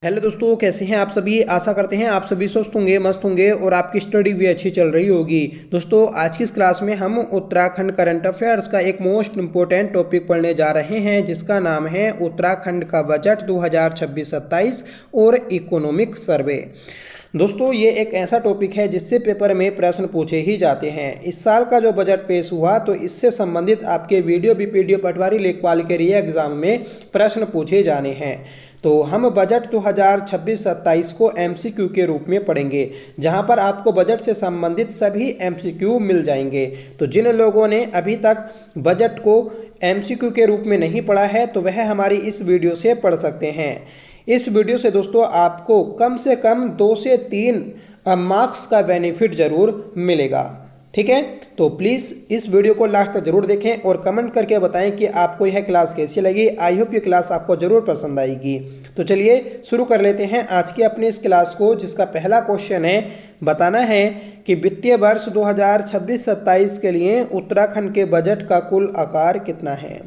Hello दोस्तों, कैसे हैं आप सभी। आशा करते हैं आप सभी स्वस्थ होंगे, मस्त होंगे और आपकी स्टडी भी अच्छी चल रही होगी। दोस्तों, आज की इस क्लास में हम उत्तराखंड करंट अफेयर्स का एक मोस्ट इम्पोर्टेंट टॉपिक पढ़ने जा रहे हैं, जिसका नाम है उत्तराखंड का बजट 2026-27 और इकोनॉमिक सर्वे। दोस्तों, ये एक ऐसा टॉपिक है जिससे पेपर में प्रश्न पूछे ही जाते हैं। इस साल का जो बजट पेश हुआ तो इससे संबंधित आपके वीडियो बीपीडीओ पटवारी लेखपाल के लिए एग्जाम में प्रश्न पूछे जाने हैं। तो हम बजट 2026-27 को एमसीक्यू के रूप में पढ़ेंगे, जहां पर आपको बजट से संबंधित सभी एमसीक्यू मिल जाएंगे। तो जिन लोगों ने अभी तक बजट को एमसीक्यू के रूप में नहीं पढ़ा है तो वह हमारी इस वीडियो से पढ़ सकते हैं। इस वीडियो से दोस्तों आपको कम से कम 2 से 3 मार्क्स का बेनिफिट जरूर मिलेगा। ठीक है, तो प्लीज़ इस वीडियो को लास्ट तक जरूर देखें और कमेंट करके बताएं कि आपको यह क्लास कैसी लगी। आई होप ये क्लास आपको जरूर पसंद आएगी। तो चलिए शुरू कर लेते हैं आज की अपनी इस क्लास को, जिसका पहला क्वेश्चन है, बताना है कि वित्तीय वर्ष 2026-27 के लिए उत्तराखंड के बजट का कुल आकार कितना है।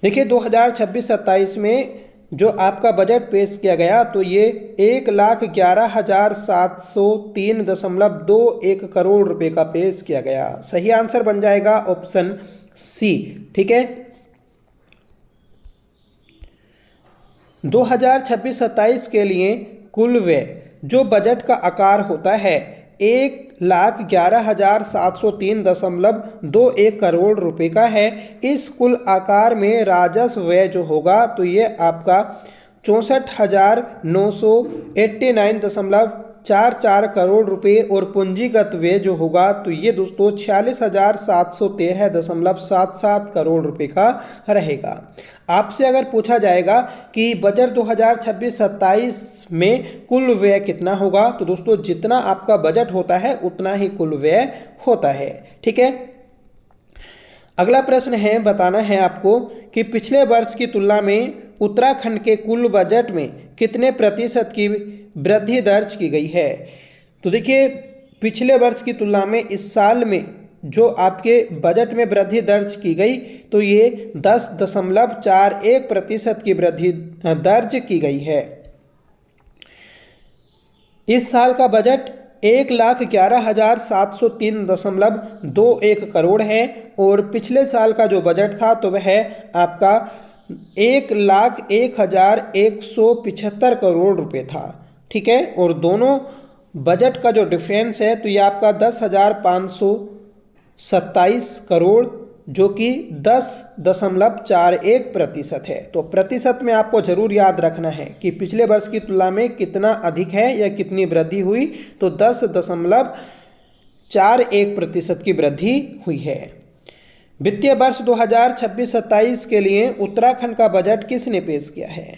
देखिए, 2026-27 में जो आपका बजट पेश किया गया तो ये 1,11,703.21 करोड़ रुपए का पेश किया गया। सही आंसर बन जाएगा ऑप्शन सी। ठीक है, 2026-27 के लिए कुल व्यय जो बजट का आकार होता है 1,11,703.21 करोड़ रुपए का है। इस कुल आकार में राजस्व व्यय जो होगा तो ये आपका 64,989.44 करोड़ रुपए और पूंजीगत व्यय जो होगा तो ये दोस्तों 46,713.77 करोड़ रुपए का रहेगा। आपसे अगर पूछा जाएगा कि बजट 2026-27 में कुल व्यय कितना होगा तो दोस्तों जितना आपका बजट होता है उतना ही कुल व्यय होता है। ठीक है, अगला प्रश्न है, बताना है आपको कि पिछले वर्ष की तुलना में उत्तराखंड के कुल बजट में कितने प्रतिशत की वृद्धि दर्ज की गई है। तो देखिए, पिछले वर्ष की तुलना में इस साल में जो आपके बजट में वृद्धि दर्ज की गई तो ये 10.41% की वृद्धि दर्ज की गई है। इस साल का बजट 1,11,703.21 करोड़ है और पिछले साल का जो बजट था तो वह आपका 1,01,175 करोड़ रुपए था। ठीक है, और दोनों बजट का जो डिफरेंस है तो ये आपका 10,527 करोड़ जो कि 10.41% है। तो प्रतिशत में आपको जरूर याद रखना है कि पिछले वर्ष की तुलना में कितना अधिक है या कितनी वृद्धि हुई, तो 10.41% की वृद्धि हुई है। वित्तीय वर्ष 2026-27 के लिए उत्तराखंड का बजट किसने पेश किया है।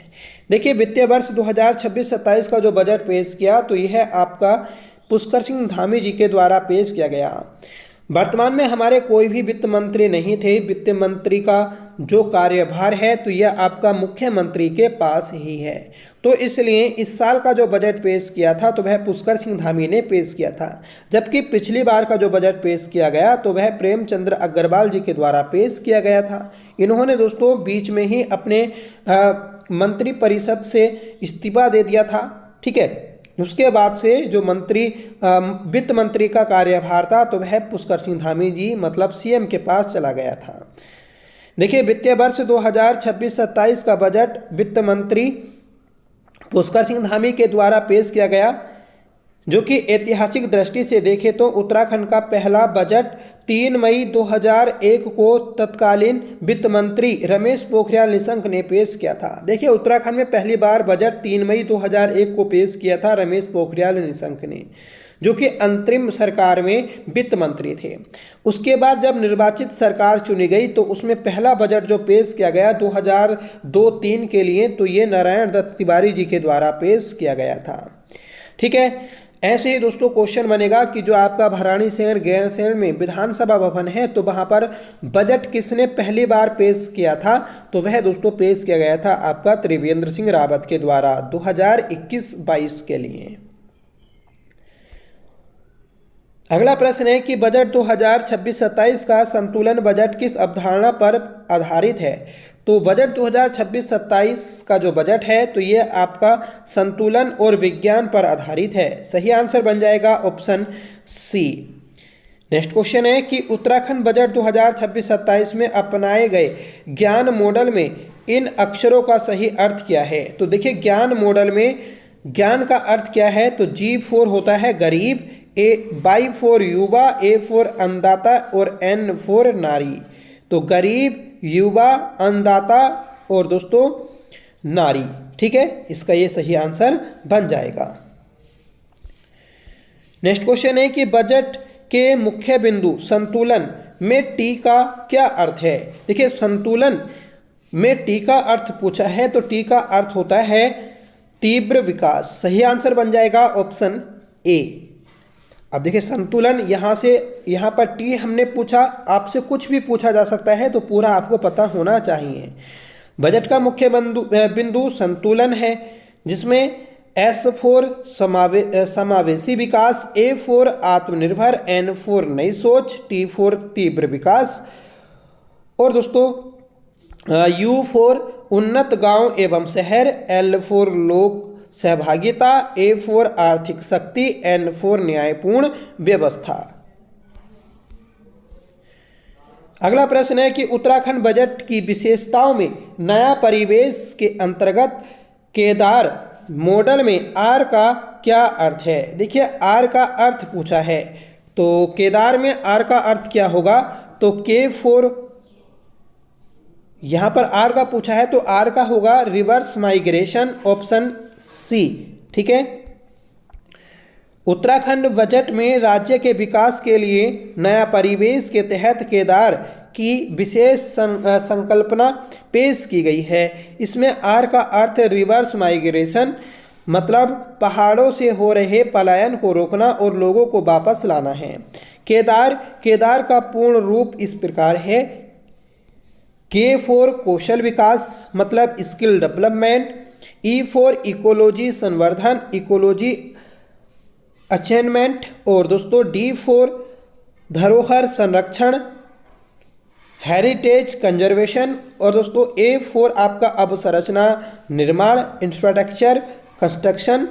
देखिए, वित्तीय वर्ष 2026-27 का जो बजट पेश किया तो यह आपका पुष्कर सिंह धामी जी के द्वारा पेश किया गया। वर्तमान में हमारे कोई भी वित्त मंत्री नहीं थे। वित्त मंत्री का जो कार्यभार है तो यह आपका मुख्यमंत्री के पास ही है, तो इसलिए इस साल का जो बजट पेश किया था तो वह पुष्कर सिंह धामी ने पेश किया था। जबकि पिछली बार का जो बजट पेश किया गया तो वह प्रेमचंद्र अग्रवाल जी के द्वारा पेश किया गया था। इन्होंने दोस्तों बीच में ही अपने मंत्री परिषद से इस्तीफा दे दिया था। ठीक है, उसके बाद से जो वित्त मंत्री का कार्यभार था तो वह पुष्कर सिंह धामी जी मतलब सीएम के पास चला गया था। देखिए, वित्तीय वर्ष 2026-27 का बजट वित्त मंत्री पुष्कर सिंह धामी के द्वारा पेश किया गया, जो कि ऐतिहासिक दृष्टि से देखें तो उत्तराखंड का पहला बजट 3 मई 2001 को तत्कालीन वित्त मंत्री रमेश पोखरियाल निशंक ने पेश किया था। देखिए, उत्तराखंड में पहली बार बजट 3 मई 2001 को पेश किया था रमेश पोखरियाल निशंक ने, जो कि अंतरिम सरकार में वित्त मंत्री थे। उसके बाद जब निर्वाचित सरकार चुनी गई तो उसमें पहला बजट जो पेश किया गया 2002-03 के लिए तो ये नारायण दत्त तिवारी जी के द्वारा पेश किया गया था। ठीक है, ऐसे ही दोस्तों क्वेश्चन बनेगा कि जो आपका भराड़ीसैंण गैरसैंण में विधानसभा भवन है तो वहां पर बजट किसने पहली बार पेश किया था, तो वह दोस्तों पेश किया गया था आपका त्रिवेंद्र सिंह रावत के द्वारा 2021-22 के लिए। अगला प्रश्न है कि बजट 2026-27 का संतुलन बजट किस अवधारणा पर आधारित है। तो बजट 2026-27 का जो बजट है तो ये आपका संतुलन और विज्ञान पर आधारित है। सही आंसर बन जाएगा ऑप्शन सी। नेक्स्ट क्वेश्चन है कि उत्तराखंड बजट 2026-27 में अपनाए गए ज्ञान मॉडल में इन अक्षरों का सही अर्थ क्या है। तो देखिए ज्ञान मॉडल में ज्ञान का अर्थ क्या है, तो G4 होता है गरीब, Y फॉर युवा, A फॉर अन्नदाता और N फॉर नारी। तो गरीब, युवा, अन्नदाता और दोस्तों नारी। ठीक है, इसका ये सही आंसर बन जाएगा। नेक्स्ट क्वेश्चन है कि बजट के मुख्य बिंदु संतुलन में टी का क्या अर्थ है। देखिए संतुलन में टी का अर्थ पूछा है तो टी का अर्थ होता है तीव्र विकास। सही आंसर बन जाएगा ऑप्शन ए। अब देखिए संतुलन यहाँ पर टी हमने पूछा, आपसे कुछ भी पूछा जा सकता है तो पूरा आपको पता होना चाहिए। बजट का मुख्य बिंदु संतुलन है, जिसमें एस फॉर समावेशी विकास, ए फॉर आत्मनिर्भर, एन फॉर नई सोच, टी फॉर तीव्र विकास और दोस्तों यू फॉर उन्नत गांव एवं शहर, एल फॉर लोक सहभागिता, ए फॉर आर्थिक शक्ति, एन फॉर न्यायपूर्ण व्यवस्था। अगला प्रश्न है कि उत्तराखंड बजट की विशेषताओं में नया परिवेश के अंतर्गत केदार मॉडल में आर का क्या अर्थ है। देखिए आर का अर्थ पूछा है तो केदार में आर का अर्थ क्या होगा, तो के फॉर, यहां पर आर का पूछा है तो आर का होगा रिवर्स माइग्रेशन, ऑप्शन सी। ठीक है, उत्तराखंड बजट में राज्य के विकास के लिए नया परिवेश के तहत केदार की विशेष संकल्पना पेश की गई है। इसमें आर का अर्थ रिवर्स माइग्रेशन, मतलब पहाड़ों से हो रहे पलायन को रोकना और लोगों को वापस लाना है। केदार का पूर्ण रूप इस प्रकार है, के फॉर कौशल विकास, मतलब skill development, E for ecology संवर्धन, इकोलॉजी अचेनमेंट और दोस्तों डी फॉर धरोहर संरक्षण, हेरिटेज कंजर्वेशन और दोस्तों ए फॉर आपका अवसंरचना निर्माण, इंफ्रास्ट्रक्चर कंस्ट्रक्शन,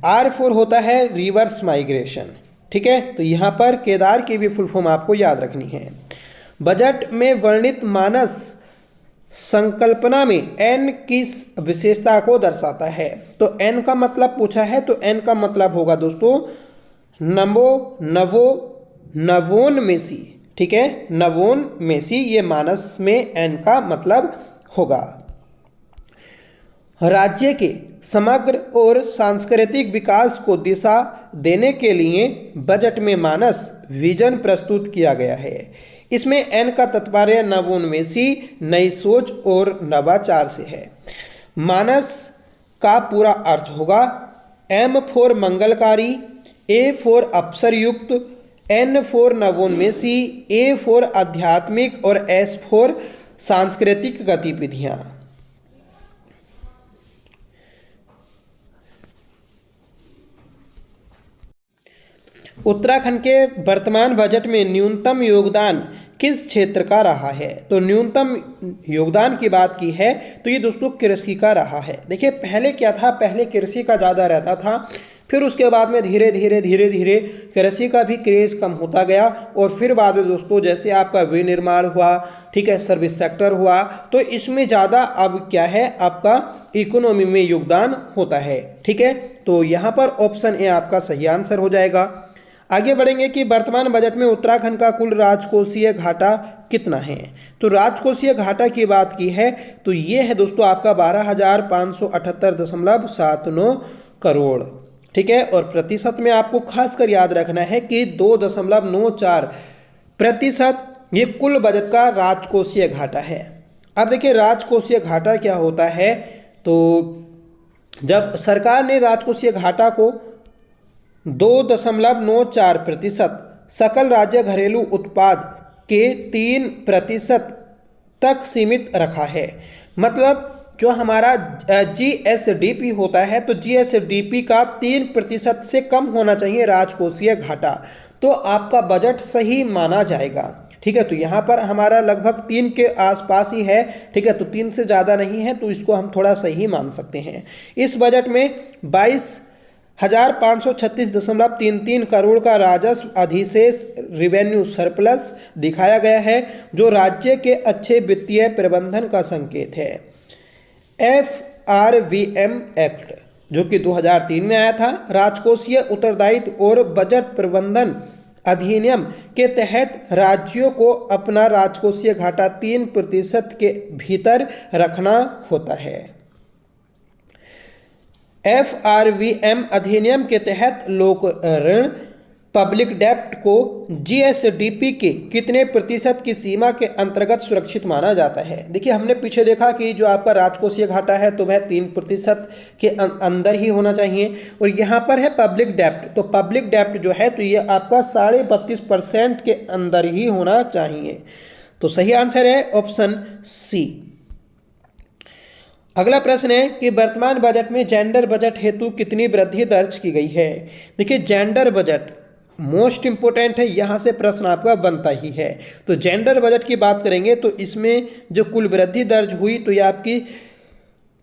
आर फॉर होता है रिवर्स माइग्रेशन। ठीक है, तो यहाँ पर केदार की भी फुल फॉर्म आपको याद रखनी है। बजट में वर्णित मानस संकल्पना में एन किस विशेषता को दर्शाता है। तो एन का मतलब पूछा है तो एन का मतलब होगा दोस्तों नवोन्मेषी। ठीक है, नवोन्मेषी ये मानस में एन का मतलब होगा। राज्य के समग्र और सांस्कृतिक विकास को दिशा देने के लिए बजट में मानस विजन प्रस्तुत किया गया है। इसमें एन का तात्पर्य नवोन्मेषी, नई सोच और नवाचार से है। मानस का पूरा अर्थ होगा एम फॉर मंगलकारी, ए फॉर अवसरयुक्त, एन फॉर नवोन्मेषी, ए फॉर आध्यात्मिक और एस फॉर सांस्कृतिक गतिविधियां। उत्तराखंड के वर्तमान बजट में न्यूनतम योगदान किस क्षेत्र का रहा है। तो न्यूनतम योगदान की बात की है तो ये दोस्तों कृषि का रहा है। देखिए पहले क्या था, पहले कृषि का ज़्यादा रहता था, फिर उसके बाद में धीरे धीरे कृषि का भी क्रेज कम होता गया और फिर बाद में दोस्तों जैसे आपका विनिर्माण हुआ, ठीक है, सर्विस सेक्टर हुआ, तो इसमें ज़्यादा अब क्या है आपका इकोनॉमी में योगदान होता है। ठीक है, तो यहाँ पर ऑप्शन ए आपका सही आंसर हो जाएगा। आगे बढ़ेंगे कि वर्तमान बजट में उत्तराखंड का कुल राजकोषीय घाटा कितना है। तो राजकोषीय घाटा की बात की है तो ये है दोस्तों आपका 12,578.79 करोड़। ठीक है, और प्रतिशत में आपको खासकर याद रखना है कि 2.94% ये कुल बजट का राजकोषीय घाटा है। अब देखिए राजकोषीय घाटा क्या होता है, तो जब सरकार ने राजकोषीय घाटा को 2.94% सकल राज्य घरेलू उत्पाद के 3% तक सीमित रखा है। मतलब जो हमारा GSDP होता है तो GSDP का 3% से कम होना चाहिए राजकोषीय घाटा, तो आपका बजट सही माना जाएगा। ठीक है, तो यहाँ पर हमारा लगभग 3 के आसपास ही है। ठीक है, तो 3 से ज़्यादा नहीं है, तो इसको हम थोड़ा सही मान सकते हैं। इस बजट में 22,536.33 करोड़ का राजस्व अधिशेष रेवेन्यू सरप्लस दिखाया गया है, जो राज्य के अच्छे वित्तीय प्रबंधन का संकेत है। FRVM एक्ट जो कि 2003 में आया था, राजकोषीय उत्तरदायित्व और बजट प्रबंधन अधिनियम के तहत राज्यों को अपना राजकोषीय घाटा 3% के भीतर रखना होता है। FRVM अधिनियम के तहत लोक ऋण पब्लिक डेब्ट को GSDP के कितने प्रतिशत की सीमा के अंतर्गत सुरक्षित माना जाता है? देखिए, हमने पीछे देखा कि जो आपका राजकोषीय घाटा है तो वह 3% के अंदर ही होना चाहिए, और यहाँ पर है पब्लिक डेब्ट, तो पब्लिक डेब्ट जो है तो ये आपका 32.5% के अंदर ही होना चाहिए। तो सही आंसर है ऑप्शन सी। अगला प्रश्न है कि वर्तमान बजट में जेंडर बजट हेतु कितनी वृद्धि दर्ज की गई है? देखिए, जेंडर बजट मोस्ट इंपोर्टेंट है, यहाँ से प्रश्न आपका बनता ही है। तो जेंडर बजट की बात करेंगे तो इसमें जो कुल वृद्धि दर्ज हुई तो ये आपकी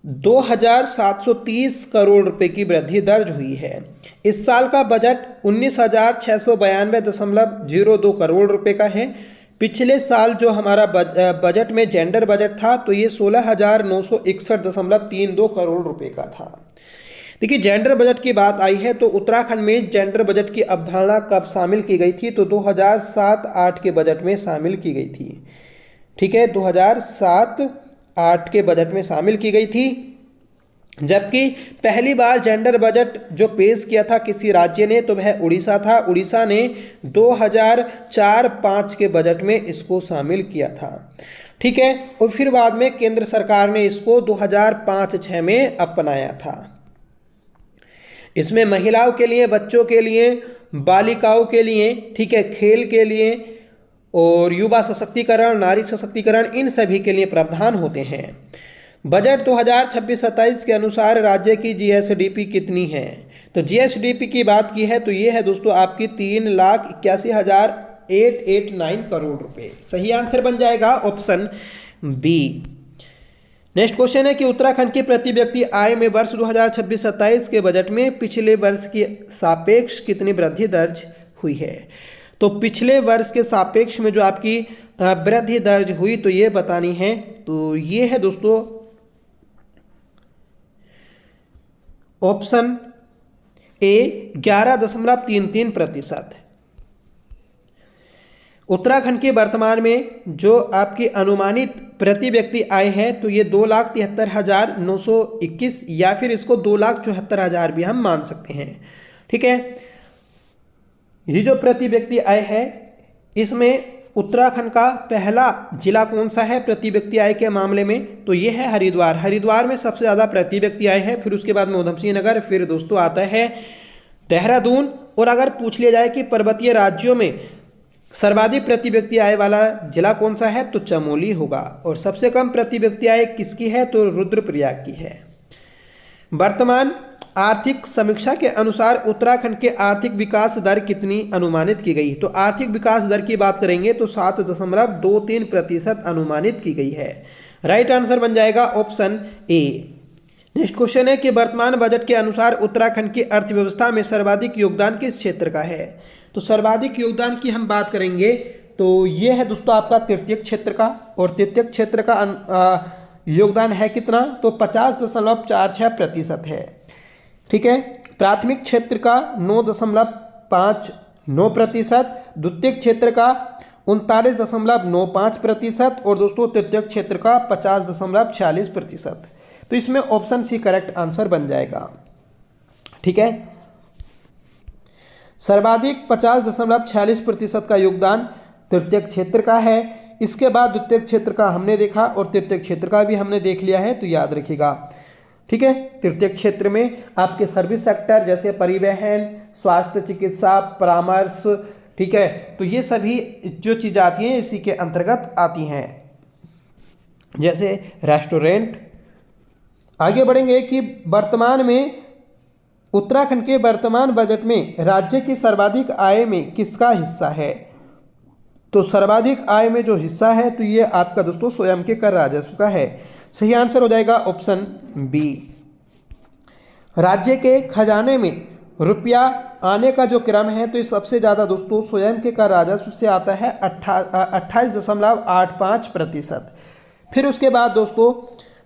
2,730 करोड़ रुपए की वृद्धि दर्ज हुई है। इस साल का बजट 19,692.02 करोड़ रुपए का है। पिछले साल जो हमारा बजट में जेंडर बजट था तो ये 16,961.32 करोड़ रुपए का था। देखिए, जेंडर बजट की बात आई है तो उत्तराखंड में जेंडर बजट की अवधारणा कब शामिल की गई थी? तो 2007-08 के बजट में शामिल की गई थी। ठीक है, 2007-08 के बजट में शामिल की गई थी, जबकि पहली बार जेंडर बजट जो पेश किया था किसी राज्य ने तो वह उड़ीसा था। उड़ीसा ने 2004-05 के बजट में इसको शामिल किया था। ठीक है, और फिर बाद में केंद्र सरकार ने इसको 2005-06 में अपनाया था। इसमें महिलाओं के लिए, बच्चों के लिए, बालिकाओं के लिए, ठीक है, खेल के लिए और युवा सशक्तिकरण, नारी सशक्तिकरण, इन सभी के लिए प्रावधान होते हैं। बजट 2026-27 के अनुसार राज्य की GSDP कितनी है? तो GSDP की बात की है तो ये है दोस्तों आपकी 3,81,889 करोड़ रुपए। सही आंसर बन जाएगा ऑप्शन बी। नेक्स्ट क्वेश्चन है कि उत्तराखंड की प्रति व्यक्ति आय में वर्ष 2026-27 के बजट में पिछले वर्ष के सापेक्ष कितनी वृद्धि दर्ज हुई है? तो पिछले वर्ष के सापेक्ष में जो आपकी वृद्धि दर्ज हुई तो ये बतानी है। तो ये है दोस्तों ऑप्शन ए 11.33%। उत्तराखंड के वर्तमान में जो आपकी अनुमानित प्रति व्यक्ति आय है तो ये 2,73,921 या फिर इसको 2,74,000 भी हम मान सकते हैं। ठीक है, ये जो प्रति व्यक्ति आय है इसमें उत्तराखंड का पहला जिला कौन सा है प्रति व्यक्ति आय के मामले में? तो ये है हरिद्वार। हरिद्वार में सबसे ज़्यादा प्रति व्यक्ति आय है, फिर उसके बाद में उधमसिंह नगर, फिर दोस्तों आता है देहरादून। और अगर पूछ लिया जाए कि पर्वतीय राज्यों में सर्वाधिक प्रति व्यक्ति आय वाला जिला कौन सा है तो चमोली होगा। और सबसे कम प्रति व्यक्ति आय किसकी है? तो रुद्रप्रयाग की है। वर्तमान आर्थिक समीक्षा के अनुसार उत्तराखंड के आर्थिक विकास दर कितनी अनुमानित की गई? तो आर्थिक विकास दर की बात करेंगे तो 7.23% अनुमानित की गई है। राइट आंसर बन जाएगा ऑप्शन ए। नेक्स्ट क्वेश्चन है कि वर्तमान बजट के अनुसार उत्तराखंड की अर्थव्यवस्था में सर्वाधिक योगदान किस क्षेत्र का है? तो सर्वाधिक योगदान की हम बात करेंगे तो ये है दोस्तों आपका तृतीयक क्षेत्र का। और तृतीयक क्षेत्र का योगदान है कितना? तो 50.46% है। ठीक है, प्राथमिक क्षेत्र का 9.59%, द्वितीयक क्षेत्र का 39.95% और दोस्तों तृतीयक क्षेत्र का 50.46%। तो इसमें ऑप्शन सी करेक्ट आंसर बन जाएगा। ठीक है, सर्वाधिक 50.46% का योगदान तृतीयक क्षेत्र का है। इसके बाद द्वितीयक क्षेत्र का हमने देखा और तृतीयक क्षेत्र का भी हमने देख लिया है, तो याद रखिएगा। ठीक है, तृतीयक क्षेत्र में आपके सर्विस सेक्टर जैसे परिवहन, स्वास्थ्य, चिकित्सा, परामर्श, ठीक है, तो ये सभी जो चीज़ें आती हैं इसी के अंतर्गत आती हैं, जैसे रेस्टोरेंट। आगे बढ़ेंगे कि वर्तमान में उत्तराखंड के वर्तमान बजट में राज्य की सर्वाधिक आय में किसका हिस्सा है? तो सर्वाधिक आय में जो हिस्सा है तो ये आपका दोस्तों स्वयं के कर राजस्व का है। सही आंसर हो जाएगा ऑप्शन बी। राज्य के खजाने में रुपया आने का जो क्रम है तो ये सबसे ज़्यादा दोस्तों स्वयं के कर राजस्व से आता है 28.85%। फिर उसके बाद दोस्तों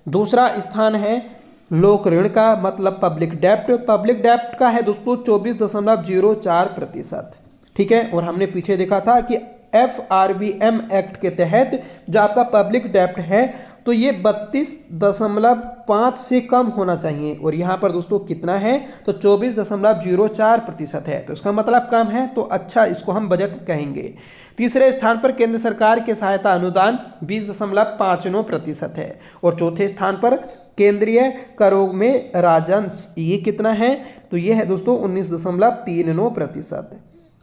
दूसरा स्थान है लोक ऋण का, मतलब पब्लिक डेप्ट। पब्लिक डेप्ट का है दोस्तों 24.04%। ठीक है, और हमने पीछे देखा था कि FRBM एक्ट के तहत जो आपका पब्लिक डेप्ट है तो ये 32.5 से कम होना चाहिए, और यहाँ पर दोस्तों कितना है तो 24.04% है, तो इसका मतलब कम है, तो अच्छा इसको हम बजट कहेंगे। तीसरे स्थान पर केंद्र सरकार के सहायता अनुदान 20.59% है, और चौथे स्थान पर केंद्रीय करों में राजंश ये कितना है तो ये है दोस्तों 19.39%।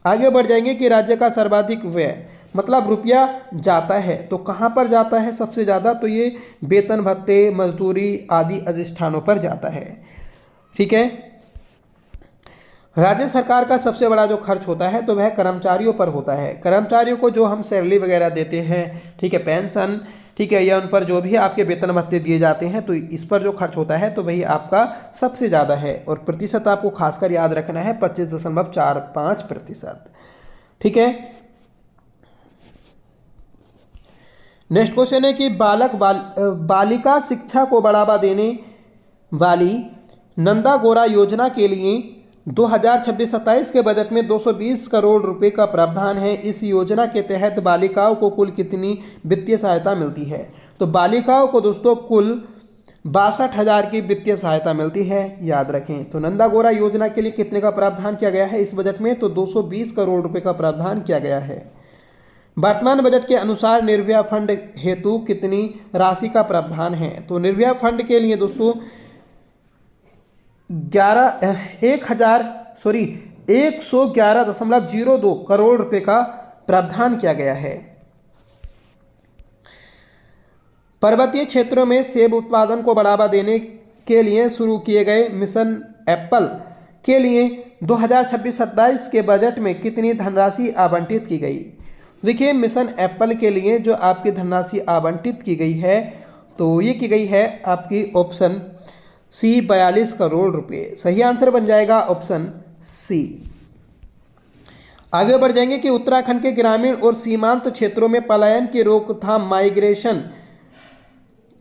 आगे बढ़ जाएंगे कि राज्य का सर्वाधिक व्यय, मतलब रुपया जाता है तो कहाँ पर जाता है सबसे ज़्यादा, तो ये वेतन भत्ते मजदूरी आदि अधिष्ठानों पर जाता है। ठीक है, राज्य सरकार का सबसे बड़ा जो खर्च होता है तो वह कर्मचारियों पर होता है। कर्मचारियों को जो हम सैलरी वगैरह देते हैं, ठीक है, पेंशन, ठीक है, या उन पर जो भी आपके वेतन भत्ते दिए जाते हैं तो इस पर जो खर्च होता है तो वही आपका सबसे ज़्यादा है, और प्रतिशत आपको खासकर याद रखना है 25.45%। ठीक है, नेक्स्ट क्वेश्चन है कि बालिका शिक्षा को बढ़ावा देने वाली नंदा गौरा योजना के लिए 2026-27 के बजट में 220 करोड़ रुपए का प्रावधान है। इस योजना के तहत बालिकाओं को कुल कितनी वित्तीय सहायता मिलती है, तो बालिकाओं को दोस्तों कुल 62,000 की वित्तीय सहायता मिलती है, याद रखें। तो नंदा गौरा योजना के लिए कितने का प्रावधान किया गया है इस बजट में, तो 220 करोड़ रुपए का प्रावधान किया गया है। वर्तमान बजट के अनुसार निर्भया फंड हेतु कितनी राशि का प्रावधान है, तो निर्भया फंड के लिए दोस्तों 111.02 करोड़ रुपए का प्रावधान किया गया है। पर्वतीय क्षेत्रों में सेब उत्पादन को बढ़ावा देने के लिए शुरू किए गए मिशन एप्पल के लिए 2026-27 के बजट में कितनी धनराशि आवंटित की गई। देखिए, मिशन एप्पल के लिए जो आपकी धनराशि आवंटित की गई है तो ये की गई है आपकी ऑप्शन सी 42 करोड़ रुपए। सही आंसर बन जाएगा ऑप्शन सी। आगे बढ़ जाएंगे कि उत्तराखंड के ग्रामीण और सीमांत क्षेत्रों में पलायन की रोकथाम माइग्रेशन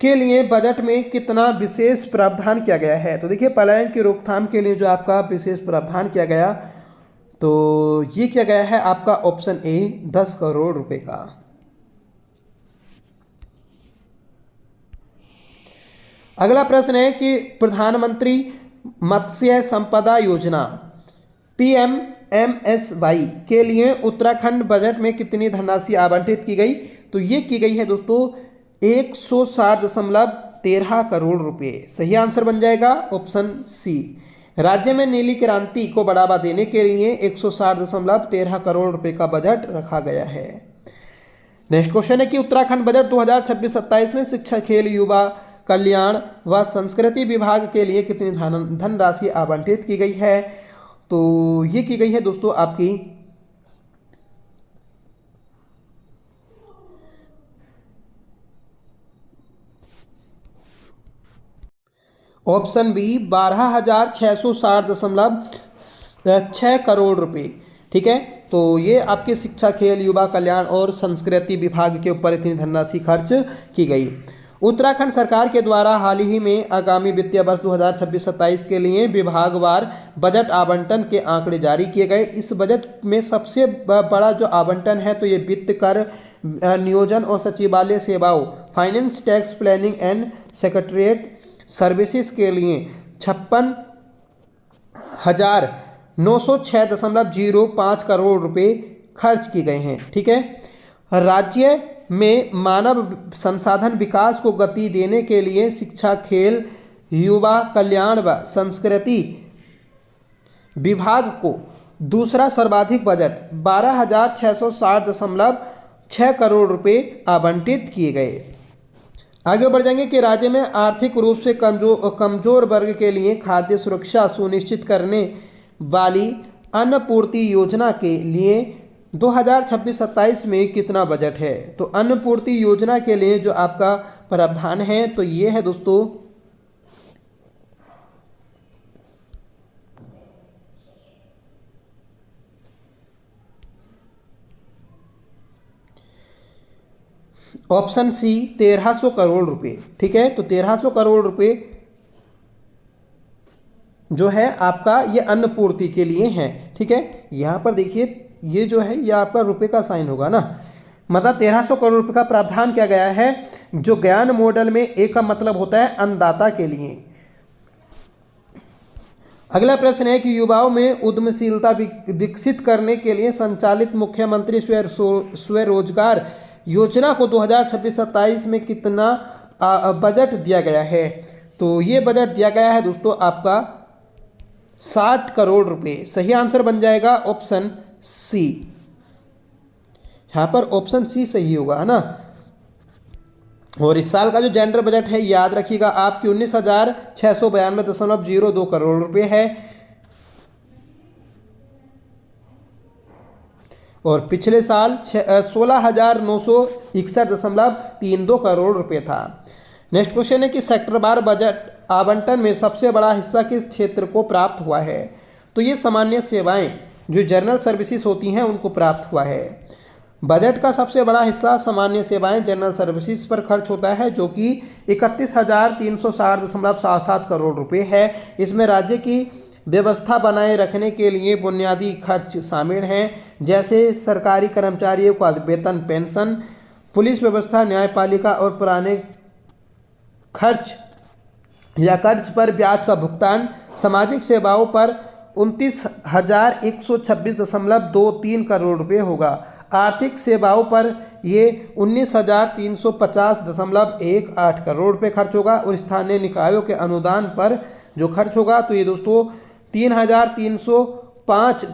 के लिए बजट में कितना विशेष प्रावधान किया गया है। तो देखिए, पलायन की रोकथाम के लिए जो आपका विशेष प्रावधान किया गया तो ये किया गया है आपका ऑप्शन ए 10 करोड़ रुपए का। अगला प्रश्न है कि प्रधानमंत्री मत्स्य संपदा योजना PMMSY के लिए उत्तराखंड बजट में कितनी धनराशि आवंटित की गई, तो ये की गई है दोस्तों 160.13 करोड़ रुपए। सही आंसर बन जाएगा ऑप्शन सी। राज्य में नीली क्रांति को बढ़ावा देने के लिए 160.13 करोड़ रुपए का बजट रखा गया है। नेक्स्ट क्वेश्चन है कि उत्तराखंड बजट 2026-27 में शिक्षा, खेल, युवा कल्याण व संस्कृति विभाग के लिए कितनी धनराशि आवंटित की गई है, तो ये की गई है दोस्तों आपकी ऑप्शन बी 12,660.6 करोड़ रुपए। ठीक है, तो ये आपके शिक्षा, खेल, युवा कल्याण और संस्कृति विभाग के ऊपर इतनी धनराशि खर्च की गई। उत्तराखंड सरकार के द्वारा हाल ही में आगामी वित्तीय वर्ष 2026-27 के लिए विभागवार बजट आवंटन के आंकड़े जारी किए गए। इस बजट में सबसे बड़ा जो आवंटन है तो ये वित्त, कर, नियोजन और सचिवालय सेवाओं, finance, tax, planning and secretariat services के लिए 56,906.05 करोड़ रुपए खर्च किए गए हैं। ठीक है, राज्य में मानव संसाधन विकास को गति देने के लिए शिक्षा, खेल, युवा कल्याण व संस्कृति विभाग को दूसरा सर्वाधिक बजट 12,660.6 करोड़ रुपए आवंटित किए गए। आगे बढ़ जाएंगे कि राज्य में आर्थिक रूप से कमजोर वर्ग के लिए खाद्य सुरक्षा सुनिश्चित करने वाली अन्नपूर्ति योजना के लिए 2026-27 में कितना बजट है? तो अन्न पूर्ति योजना के लिए जो आपका प्रावधान है तो ये है दोस्तों ऑप्शन सी 1300 करोड़ रुपए। ठीक है, तो 1300 करोड़ रुपए जो है आपका ये अन्न पूर्ति के लिए है। ठीक है, यहाँ पर देखिए ये जो है ये आपका रुपए का साइन होगा ना, मतलब 1300 करोड़ रुपए का प्रावधान किया गया है। जो ज्ञान मॉडल में ए का मतलब होता है अन्नदाता के लिए। अगला प्रश्न है कि युवाओं में उद्यमशीलता विकसित करने के लिए संचालित मुख्यमंत्री स्वरोजगार योजना को 2026-27 में कितना बजट दिया गया है? तो ये बजट दिया गया है दोस्तों आपका 60 करोड़ रुपए। सही आंसर बन जाएगा ऑप्शन सी। यहाँ पर ऑप्शन सी सही होगा, है ना। और इस साल का जो जेंडर बजट है याद रखिएगा आपकी 19,692.02 करोड़ रुपए है। और पिछले साल 16,961.32 करोड़ रुपए था। नेक्स्ट क्वेश्चन है कि सेक्टरवार बजट आवंटन में सबसे बड़ा हिस्सा किस क्षेत्र को प्राप्त हुआ है? तो ये सामान्य सेवाएं जो जनरल सर्विसेज होती हैं उनको प्राप्त हुआ है। बजट का सबसे बड़ा हिस्सा सामान्य सेवाएं जनरल सर्विसेज पर खर्च होता है जो कि 31,360.77 करोड़ रुपए है। इसमें राज्य की व्यवस्था बनाए रखने के लिए बुनियादी खर्च शामिल हैं, जैसे सरकारी कर्मचारियों का वेतन, पेंशन, पुलिस व्यवस्था, न्यायपालिका और पुराने खर्च या कर्ज पर ब्याज का भुगतान। सामाजिक सेवाओं पर 29,126.23 करोड़ रुपए होगा। आर्थिक सेवाओं पर ये 19,350.18 करोड़ रुपए खर्च होगा। और स्थानीय निकायों के अनुदान पर जो खर्च होगा तो ये दोस्तों 3,305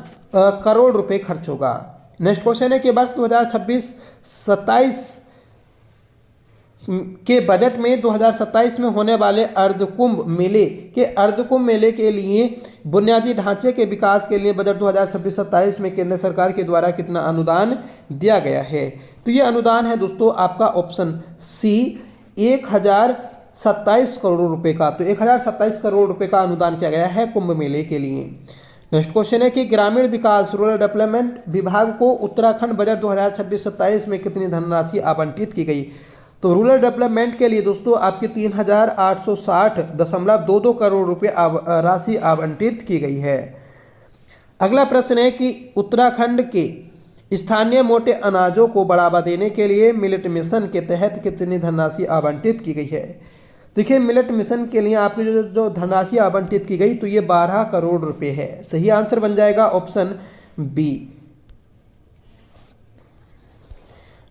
करोड़ रुपए खर्च होगा। नेक्स्ट क्वेश्चन है कि वर्ष 2026-27 के बजट में 2027 में होने वाले अर्धकुंभ मेले के लिए बुनियादी ढांचे के विकास के लिए बजट 2026-27 में केंद्र सरकार के द्वारा कितना अनुदान दिया गया है? तो ये अनुदान है दोस्तों आपका ऑप्शन सी 1,027 करोड़ रुपए का। तो 1,027 करोड़ रुपए का अनुदान किया गया है कुंभ मेले के लिए। नेक्स्ट क्वेश्चन है कि ग्रामीण विकास रूरल डेवलपमेंट विभाग को उत्तराखंड बजट 2026-27 में कितनी धनराशि आवंटित की गई? तो रूरल डेवलपमेंट के लिए दोस्तों आपकी 3,860.22 करोड़ रुपए राशि आवंटित की गई है। अगला प्रश्न है कि उत्तराखंड के स्थानीय मोटे अनाजों को बढ़ावा देने के लिए मिलेट मिशन के तहत कितनी धनराशि आवंटित की गई है? देखिए मिलेट मिशन के लिए आपकी जो धनराशि आवंटित की गई तो ये 12 करोड़ रुपए है। सही आंसर बन जाएगा ऑप्शन बी।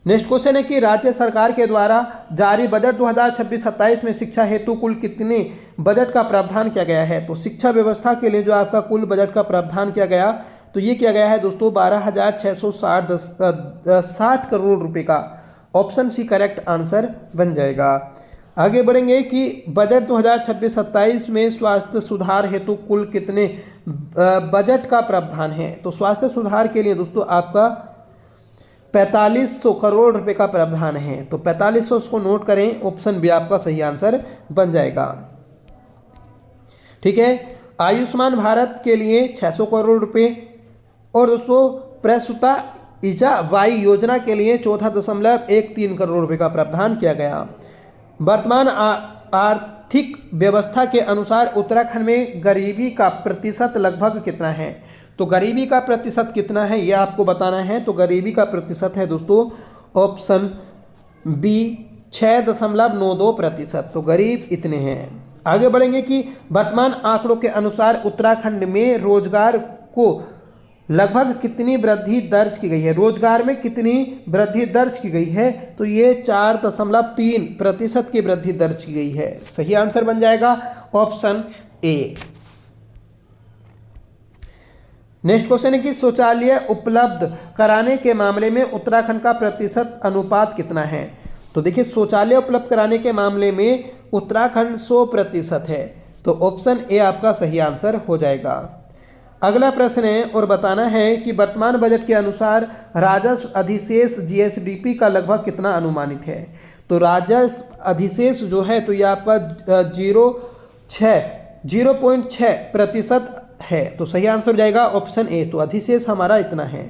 नेक्स्ट क्वेश्चन है कि राज्य सरकार के द्वारा जारी बजट 2026-27 में शिक्षा हेतु कुल कितने बजट का प्रावधान किया गया है? तो शिक्षा व्यवस्था के लिए जो आपका कुल बजट का प्रावधान किया गया तो ये किया गया है दोस्तों 12,660 करोड़ रुपए का। ऑप्शन सी करेक्ट आंसर बन जाएगा। आगे बढ़ेंगे कि बजट 2026-27 में स्वास्थ्य सुधार हेतु कुल कितने बजट का प्रावधान है? तो स्वास्थ्य सुधार के लिए दोस्तों आपका 4,500 करोड़ रुपए का प्रावधान है। तो 4,500 उसको नोट करें, ऑप्शन बी आपका सही आंसर बन जाएगा। ठीक है, आयुष्मान भारत के लिए 600 करोड़ रुपए और दोस्तों प्रसूता इजा वाई योजना के लिए 14.13 करोड़ रुपए का प्रावधान किया गया। वर्तमान आर्थिक व्यवस्था के अनुसार उत्तराखंड में गरीबी का प्रतिशत लगभग कितना है? तो गरीबी का प्रतिशत कितना है ये आपको बताना है। तो गरीबी का प्रतिशत है दोस्तों ऑप्शन बी 6.92%। तो गरीब इतने हैं। आगे बढ़ेंगे कि वर्तमान आंकड़ों के अनुसार उत्तराखंड में रोजगार को लगभग कितनी वृद्धि दर्ज की गई है? रोजगार में कितनी वृद्धि दर्ज की गई है? तो ये 4.3% की वृद्धि दर्ज की गई है। सही आंसर बन जाएगा ऑप्शन ए। नेक्स्ट क्वेश्चन है कि शौचालय उपलब्ध कराने के मामले में उत्तराखंड का प्रतिशत अनुपात कितना है? तो देखिए शौचालय उपलब्ध कराने के मामले में उत्तराखंड 100% है। तो ऑप्शन ए आपका सही आंसर हो जाएगा। अगला प्रश्न है और बताना है कि वर्तमान बजट के अनुसार राजस्व अधिशेष जीएसडीपी का लगभग कितना अनुमानित है। तो राजस्व अधिशेष जो है तो ये आपका 0.6% है। तो सही आंसर हो जाएगा ऑप्शन ए। तो अधिशेष हमारा इतना है।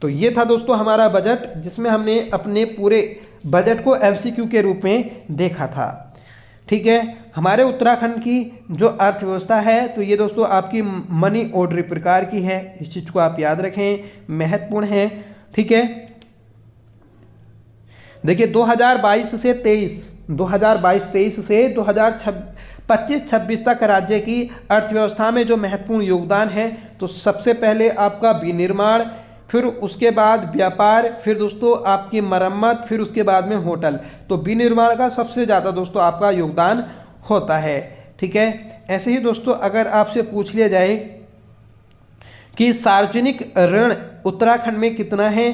तो ये था दोस्तों हमारा बजट, जिसमें हमने अपने पूरे बजट को एमसीक्यू के रूप में देखा था। ठीक है, हमारे उत्तराखंड की जो अर्थव्यवस्था है तो ये दोस्तों आपकी मनी ऑर्डर प्रकार की है। इस चीज़ को आप याद रखें, महत्वपूर्ण है। ठीक है, देखिए 2022 से 2023 से 2025-26 तक राज्य की अर्थव्यवस्था में जो महत्वपूर्ण योगदान है तो सबसे पहले आपका विनिर्माण, फिर उसके बाद व्यापार, फिर दोस्तों आपकी मरम्मत, फिर उसके बाद में होटल। तो विनिर्माण का सबसे ज़्यादा दोस्तों आपका योगदान होता है। ठीक है, ऐसे ही दोस्तों अगर आपसे पूछ लिया जाए कि सार्वजनिक ऋण उत्तराखंड में कितना है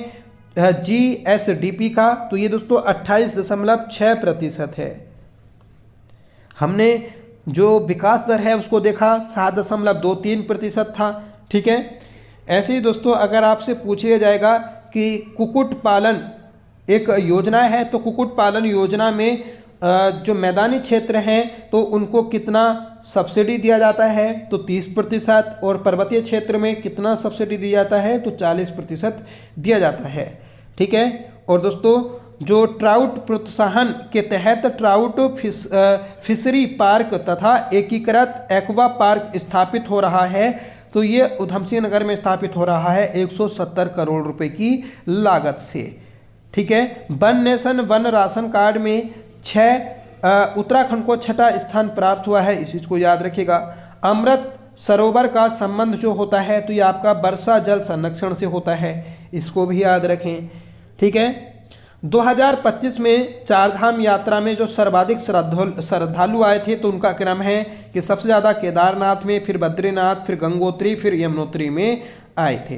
जीएसडीपी का, तो ये दोस्तों 28.6% है। हमने जो विकास दर है उसको देखा 7.23% था। ठीक है, ऐसे ही दोस्तों अगर आपसे पूछ लिया जाएगा कि कुक्कुट पालन एक योजना है, तो कुक्कुट पालन योजना में जो मैदानी क्षेत्र हैं तो उनको कितना सब्सिडी दिया जाता है, तो 30%, और पर्वतीय क्षेत्र में कितना सब्सिडी दिया जाता है, तो 40% दिया जाता है। ठीक है, और दोस्तों जो ट्राउट प्रोत्साहन के तहत ट्राउट फिशरी पार्क तथा एकीकृत एक्वा पार्क स्थापित हो रहा है, तो ये उधमसिंह नगर में स्थापित हो रहा है 170 करोड़ रुपए की लागत से। ठीक है, one nation one ration card में उत्तराखंड को 6ठा स्थान प्राप्त हुआ है। इस चीज़ को याद रखिएगा। अमृत सरोवर का संबंध जो होता है तो ये आपका वर्षा जल संरक्षण से होता है, इसको भी याद रखें। ठीक है, 2025 में चारधाम यात्रा में जो सर्वाधिक श्रद्धालु आए थे तो उनका क्रम है कि सबसे ज़्यादा केदारनाथ में, फिर बद्रीनाथ, फिर गंगोत्री, फिर यमुनोत्री में आए थे।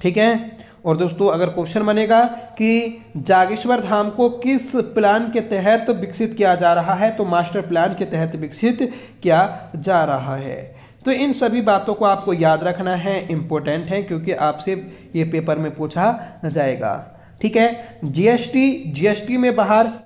ठीक है, और दोस्तों अगर क्वेश्चन बनेगा कि जागेश्वर धाम को किस प्लान के तहत विकसित किया जा रहा है, तो मास्टर प्लान के तहत विकसित किया जा रहा है। तो इन सभी बातों को आपको याद रखना है, इम्पोर्टेंट है, क्योंकि आपसे ये पेपर में पूछा जाएगा। ठीक है, जीएसटी में बाहर